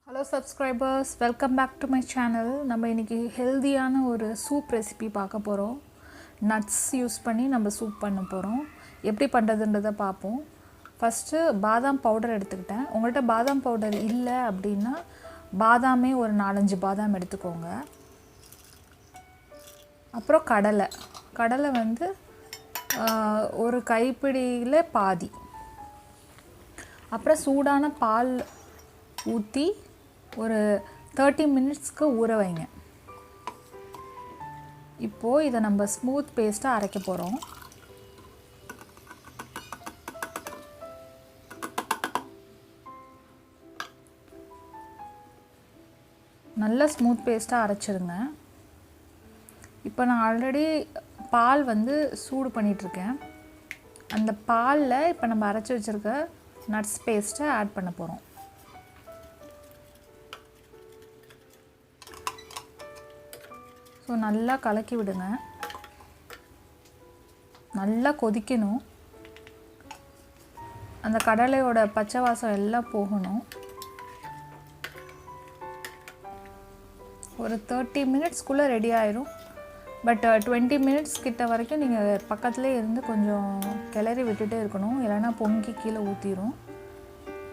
Hello subscribers, welcome back to my channel. நம்ம இன்னைக்கு ஹெல்தியான ஒரு சூப் ரெசிபி பார்க்க போறோம். நட்ஸ் யூஸ் பண்ணி நம்ம சூப் பண்ண போறோம். எப்படி பண்றதுன்றதை பாப்போம். ஃபர்ஸ்ட் பாதாம் பவுடர் எடுத்துக்கிட்டேன். உங்கள்ட்ட பாதாம் பவுடர் இல்ல அப்படினா பாதாமே ஒரு 4-5 பாதாம் எடுத்துக்கோங்க. அப்புறம் கடலை வந்து ஒரு கைப்பிடியில பாதி. அப்புறம் சூடான பால் ஊத்தி ஒரு 30 மினிட்ஸ்க்கு ஊற வைங்க. இப்போ இத நம்ம ஸ்மூத் பேஸ்டா அரைக்க போறோம். நல்ல ஸ்மூத் பேஸ்டா அரைச்சிருங்க. இப்போ நான் ஆல்ரெடி பால் வந்து சூடு பண்ணிட்டு இருக்கேன். அந்த பால்ல இப்போ நம்ம அரைச்சு வச்சிருக்க நட்ஸ் பேஸ்டை ஆட் பண்ண போறோம். ஸோ நல்லா கலக்கி விடுங்க. நல்லா கொதிக்கணும். அந்த கடலையோட பச்சை வாசம் எல்லாம் போகணும். ஒரு 30 மினிட்ஸ்க்குள்ளே ரெடி ஆயிரும். பட் 20 மினிட்ஸ் கிட்ட வரைக்கும் நீங்கள் பக்கத்துலேயே இருந்து கொஞ்சம் கிளறி விட்டுட்டே இருக்கணும். இல்லைன்னா பொங்கி கீழே ஊற்றிடும்.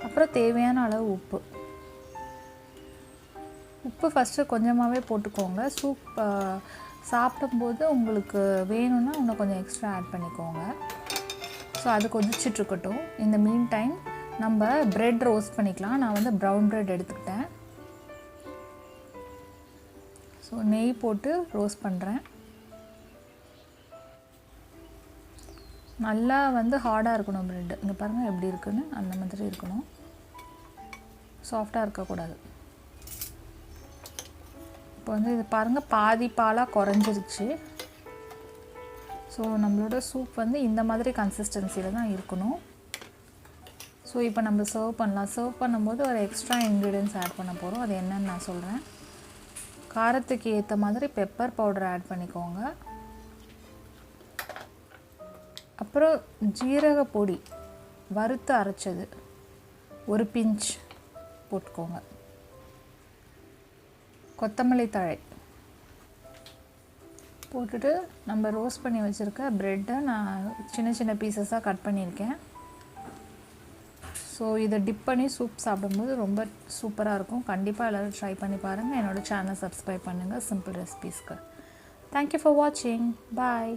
அப்புறம் தேவையான அளவு உப்பு ஃபஸ்ட்டு கொஞ்சமாகவே போட்டுக்கோங்க. சூப் சாப்பிடும்போது உங்களுக்கு வேணும்னா இன்னும் கொஞ்சம் எக்ஸ்ட்ரா ஆட் பண்ணிக்கோங்க. ஸோ அது கொதிச்சிட்ருக்கட்டும். இந்த மீன் டைம் நம்ம ப்ரெட் ரோஸ்ட் பண்ணிக்கலாம். நான் வந்து ப்ரௌன் ப்ரெட் எடுத்துக்கிட்டேன். ஸோ நெய் போட்டு ரோஸ்ட் பண்ணுறேன். நல்லா வந்து ஹார்டாக இருக்கணும் ப்ரெட். இங்கே பாருங்கள் எப்படி இருக்குன்னு. அந்த மாதிரி இருக்கணும். சாஃப்டாக இருக்கக்கூடாது. இப்போ வந்து இது பாருங்கள் பாதி பாலாக குறைஞ்சிருச்சு. ஸோ நம்மளோட சூப் வந்து இந்த மாதிரி கன்சிஸ்டன்சியில் தான் இருக்கணும். ஸோ இப்போ நம்ம சர்வ் பண்ணலாம். சர்வ் பண்ணும்போது ஒரு எக்ஸ்ட்ரா இன்க்ரீடியன்ட்ஸ் ஆட் பண்ண போகிறோம். அது என்னன்னு நான் சொல்கிறேன். காரத்துக்கு ஏற்ற மாதிரி பெப்பர் பவுடர் ஆட் பண்ணிக்கோங்க. அப்புறம் ஜீரக பொடி வறுத்து அரைச்சது ஒரு பிஞ்ச் போட்டுக்கோங்க. கொத்தமல்லி தழை போட்டுட்டு நம்ம ரோஸ்ட் பண்ணி வச்சுருக்க ப்ரெட்டை நான் சின்ன சின்ன பீசஸாக கட் பண்ணியிருக்கேன். ஸோ இதை டிப் பண்ணி சூப் சாப்பிடும்போது ரொம்ப சூப்பராக இருக்கும். கண்டிப்பாக எல்லோரும் ட்ரை பண்ணி பாருங்கள். என்னோடய சேனலை சப்ஸ்கிரைப் பண்ணுங்கள் சிம்பிள் ரெசிபீஸ்க்கு. தேங்க்யூ ஃபார் வாட்சிங். பாய்.